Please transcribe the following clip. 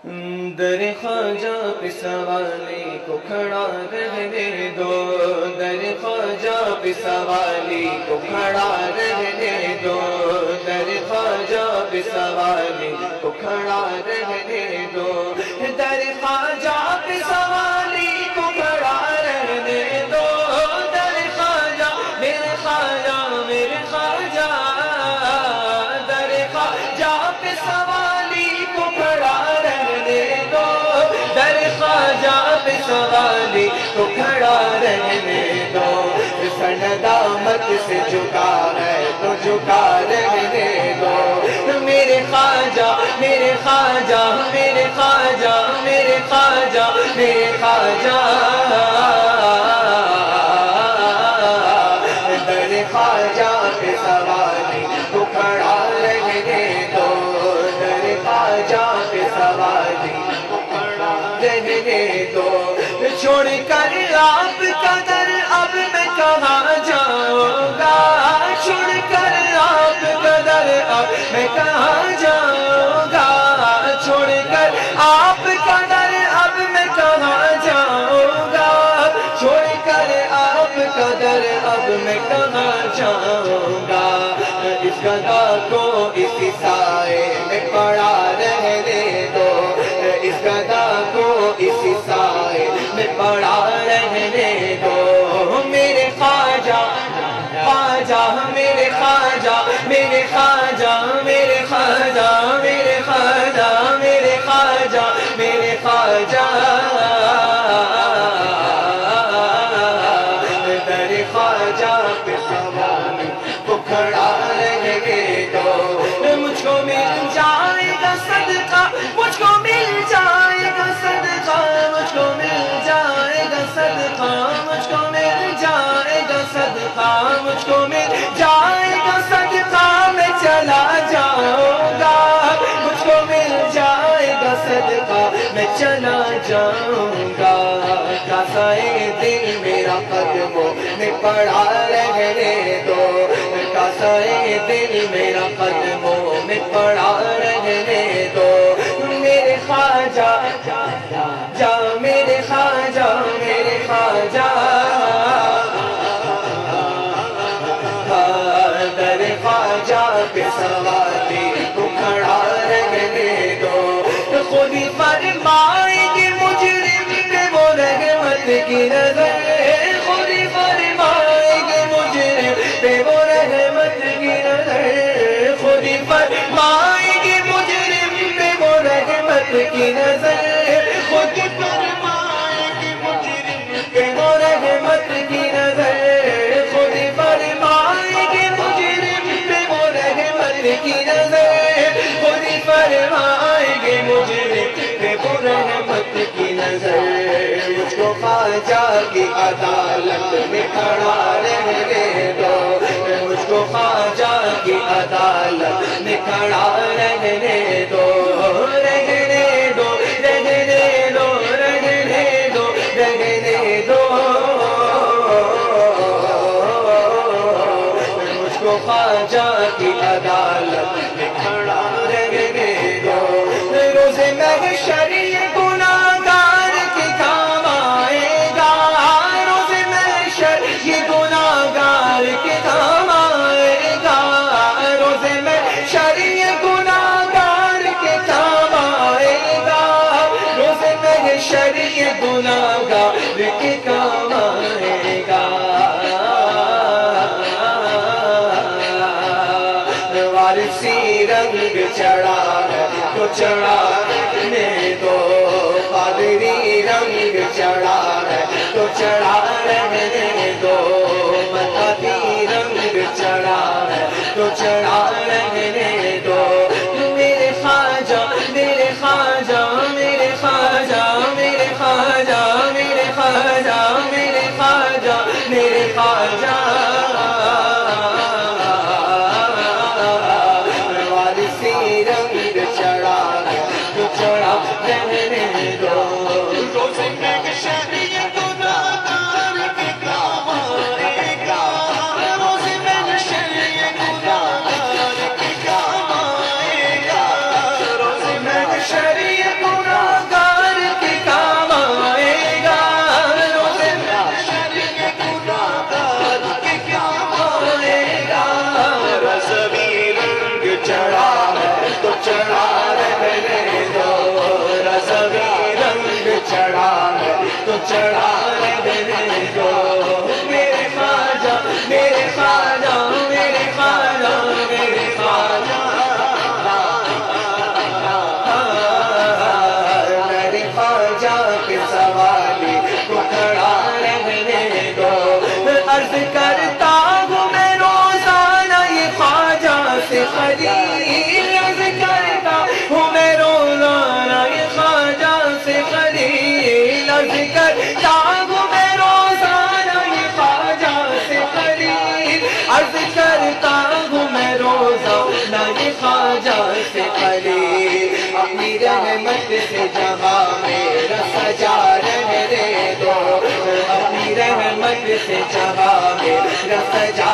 در خواجہ پہ سوالی کو کھڑا رہنے دو، در خواجہ پہ سوالی کو کھڑا رہنے دو، در خواجہ پہ سوالی کو کھڑا رہنے دو، در خواجہ پہ سوالی کو کھڑا رہنے دو، در خواجہ میرے خواجہ میرے خواجہ، در خواجہ پہ سوالی کو کھڑا رہنے دو، در خواجہ پہ سوالی کو کھڑا رہنے دو، سر دامت سے جھکا ہے تو جھکا رہنے دو، میرے خواجہ میرے خواجہ میرے خواجہ میرے خواجہ میرے خواجہ، در خواجہ پہ سوالی کو کھڑا رہنے دو، در خواجہ پہ سوالی کو کھڑا رہنے دو، چھوڑ کر آپ کا در اب میں کہاں جاؤں گا، چھوڑ کر آپ کا در اب میں کہاں جاؤں گا، چھوڑ کر آپ کا در اب میں کہاں جاؤں گا، چھوڑ کر آپ کا در اب میں کہاں جاؤں گا، اس گدا کو اسی سائے میں پڑا رہنے دو، اس گدا کو اسی سائے میں پڑا رہنے دو، میرے خواجہ خواجہ میرے خواجہ میرے خواجہ میرے خواجہ میرے خواجہ میرے خواجہ میرے خواجہ، در خواجہ پہ سوالی کو کھڑا رہنے دو، مجھ کو مل جائے گا صدقہ، مجھ کو مل جائے گا صدقہ، مجھ کو مل جائے گا صدقہ، مجھ کو مل جائے گا صدقہ، مجھ کو مل جائے گا صدقہ، میں چلا جاؤں گا، مجھ کو مل جائے گا صدقہ، میں چلا جاؤں گا، کاسائے دل میرا قدموں میں پڑا رہنے دو، کاسائے دل میرا قدموں میں پڑا رہنے دو، میرے خواجہ جا میرے خواجہ میرے خواجہ، در خواجہ پہ سوالی کو کھڑا رہنے دو، خود ہی فرمائیں گے مجرم پہ وہ رحمت کی نظر، خود ہی فرمائیں گے مجرم پہ وہ رحمت کی نظر، خود ہی فرمائیں گے مجرم پہ وہ رحمت کی نظر، خود ہی فرمائیں گے مجرم پہ وہ رحمت کی نظر، خود ہی فرمائیں گے مجرم پہ وہ رحمت کی نظر، خود ہی فرمائیں گے مجرم پہ وہ رحمت کی نظر، مجھ کو خواجہ کی عدالت میں کھڑا رہنے دو، مجھ کو خواجہ کی عدالت میں کھڑا رہنے دو، رہنے دو رہنے دو رہنے دو رہنے دو، مجھ کو خواجہ کی عدالت میں کھڑا رہنے دو، روز محشر یہ گناہگار کے کام آئے گا، روز محشر یہ گناہگار کے کام آئے گا، روز محشر یہ گناہگار کے کام آئے گا، روز محشر یہ گناہگار کے کام آئے گا، وارثی رنگ چڑھا ہے تو چڑھانے دو، قادری رنگ چڑھا ہے تو چڑھا رہنے دو، مدحتی رنگ چڑھا ہے تو چڑھا رہنے دو، میرے خواجہ میرے خواجہ میرے خواجہ میرے خواجہ میرے خواجہ میرے خواجہ میرے خواجہ، چڑھا تو چڑھا رہنے دو، روز محشر یہ گناہگار کے کام آئے گا، روز محشر یہ گناہگار کے کام آئے گا، روز محشر یہ گناہگار عرض کرتا ہوں میں روزانہ یہ خواجہ سے قریب، عرض کرتا ہوں میں روزانہ یہ خواجہ سے قریب، اپنی رحمت سے جہاں میرا سجا رہنے دو، اپنی رحمت سے جہاں میرا سجا